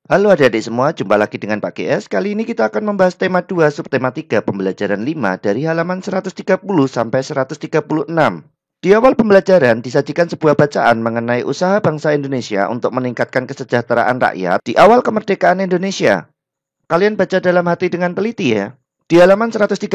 Halo adik-adik semua, jumpa lagi dengan Pak GS. Kali ini kita akan membahas tema 2, subtema 3, pembelajaran 5 dari halaman 130 sampai 136. Di awal pembelajaran disajikan sebuah bacaan mengenai usaha bangsa Indonesia untuk meningkatkan kesejahteraan rakyat di awal kemerdekaan Indonesia. Kalian baca dalam hati dengan teliti ya. Di halaman 132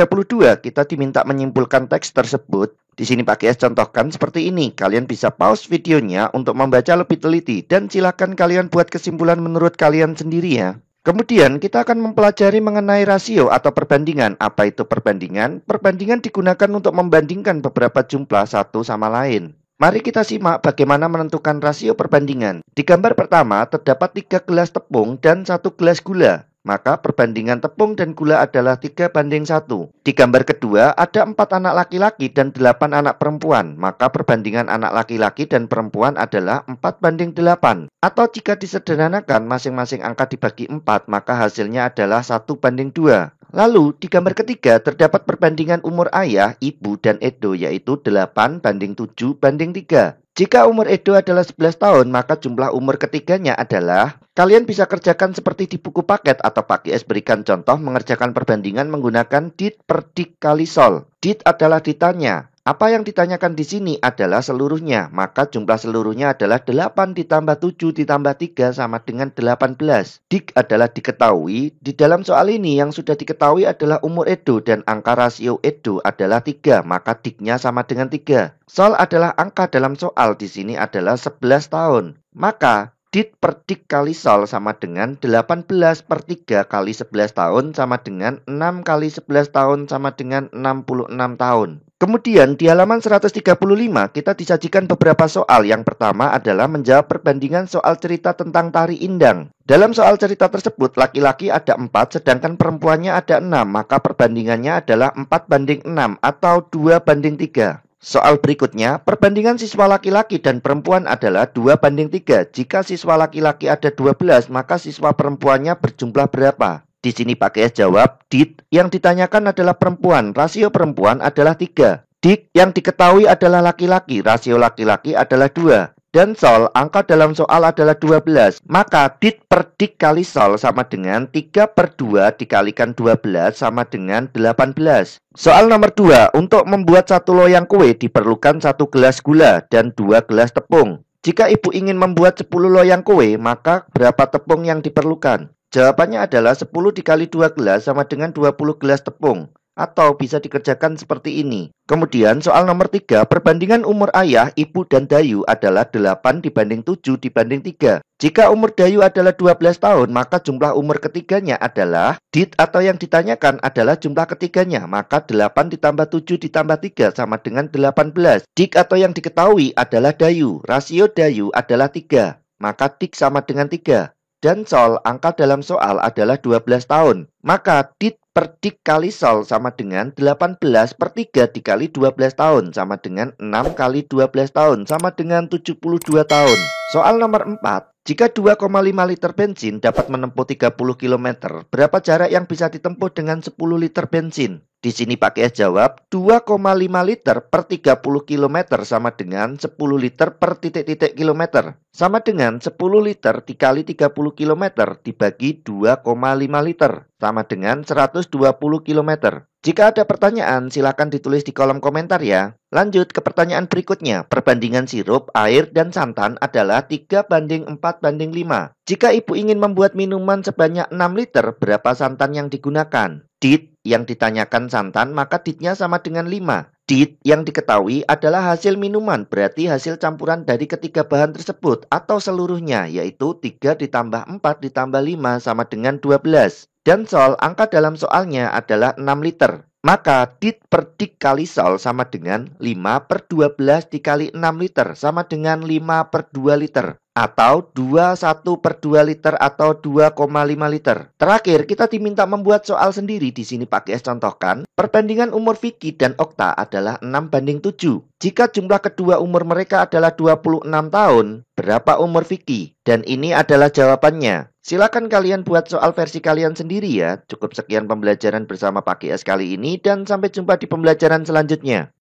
kita diminta menyimpulkan teks tersebut. Di sini Pak GS contohkan seperti ini. Kalian bisa pause videonya untuk membaca lebih teliti dan silakan kalian buat kesimpulan menurut kalian sendiri ya. Kemudian kita akan mempelajari mengenai rasio atau perbandingan. Apa itu perbandingan? Perbandingan digunakan untuk membandingkan beberapa jumlah satu sama lain. Mari kita simak bagaimana menentukan rasio perbandingan. Di gambar pertama terdapat 3 gelas tepung dan 1 gelas gula. Maka perbandingan tepung dan gula adalah 3:1. Di gambar kedua ada 4 anak laki-laki dan 8 anak perempuan. Maka perbandingan anak laki-laki dan perempuan adalah 4:8. Atau jika disederhanakan masing-masing angka dibagi 4, maka hasilnya adalah 1:2. Lalu di gambar ketiga terdapat perbandingan umur ayah, ibu, dan Edo yaitu 8:7:3. Jika umur Edo adalah 11 tahun, maka jumlah umur ketiganya adalah... Kalian bisa kerjakan seperti di buku paket atau Pak GS berikan contoh mengerjakan perbandingan menggunakan dit per dik kali sol. Dit adalah ditanya. Apa yang ditanyakan di sini adalah seluruhnya, maka jumlah seluruhnya adalah 8 ditambah 7 ditambah 3 sama dengan 18. Dik adalah diketahui. Di dalam soal ini yang sudah diketahui adalah umur Edo dan angka rasio Edo adalah 3, maka diknya sama dengan 3. Sol adalah angka dalam soal, di sini adalah 11 tahun. Maka dit per dik kali sol sama dengan 18 per 3 kali 11 tahun sama dengan 6 kali 11 tahun sama dengan 66 tahun. Kemudian di halaman 135 kita disajikan beberapa soal. Yang pertama adalah menjawab perbandingan soal cerita tentang Tari Indang. Dalam soal cerita tersebut laki-laki ada 4 sedangkan perempuannya ada 6. Maka perbandingannya adalah 4:6 atau 2:3. Soal berikutnya, perbandingan siswa laki-laki dan perempuan adalah 2:3. Jika siswa laki-laki ada 12, maka siswa perempuannya berjumlah berapa? Di sini Pak GS jawab, dit yang ditanyakan adalah perempuan, rasio perempuan adalah 3. Dik yang diketahui adalah laki-laki, rasio laki-laki adalah 2. Dan sol, angka dalam soal adalah 12. Maka dit per dik kali sol sama dengan 3/2 dikalikan 12 sama dengan 18. Soal nomor 2. Untuk membuat 1 loyang kue diperlukan 1 gelas gula dan 2 gelas tepung. Jika ibu ingin membuat 10 loyang kue, maka berapa tepung yang diperlukan? Jawabannya adalah 10 dikali 2 gelas sama dengan 20 gelas tepung. Atau bisa dikerjakan seperti ini. Kemudian soal nomor 3, perbandingan umur ayah, ibu, dan Dayu adalah 8:7:3. Jika umur Dayu adalah 12 tahun, maka jumlah umur ketiganya adalah dit atau yang ditanyakan adalah jumlah ketiganya. Maka 8 ditambah 7 ditambah 3 sama dengan 18. Dik atau yang diketahui adalah Dayu. Rasio Dayu adalah 3. Maka dik sama dengan 3. Dan sol, angka dalam soal adalah 12 tahun. Maka dit per dik kali sol sama dengan 18/3 dikali 12 tahun sama dengan 6 kali 12 tahun sama dengan 72 tahun. Soal nomor 4. Jika 2,5 liter bensin dapat menempuh 30 km, berapa jarak yang bisa ditempuh dengan 10 liter bensin? Di sini Pak GS jawab 2,5 liter per 30 km sama dengan 10 liter per titik-titik kilometer. Sama dengan 10 liter dikali 30 km dibagi 2,5 liter. Sama dengan 120 km. Jika ada pertanyaan, silakan ditulis di kolom komentar ya. Lanjut ke pertanyaan berikutnya. Perbandingan sirup, air, dan santan adalah 3:4:5. Jika ibu ingin membuat minuman sebanyak 6 liter, berapa santan yang digunakan? Dit yang ditanyakan santan, maka ditnya sama dengan 5. Dit yang diketahui adalah hasil minuman, berarti hasil campuran dari ketiga bahan tersebut atau seluruhnya, yaitu 3 ditambah 4 ditambah 5 sama dengan 12. Dan sol, angka dalam soalnya adalah 6 liter. Maka dit per dik kali sol sama dengan 5/12 dikali 6 liter sama dengan 5/2 liter. Atau 21/2 liter atau 2,5 liter. Terakhir, kita diminta membuat soal sendiri. Di sini Pak GS contohkan, perbandingan umur Vicky dan Okta adalah 6:7. Jika jumlah kedua umur mereka adalah 26 tahun, berapa umur Vicky? Dan ini adalah jawabannya. Silakan kalian buat soal versi kalian sendiri ya. Cukup sekian pembelajaran bersama Pak GS kali ini dan sampai jumpa di pembelajaran selanjutnya.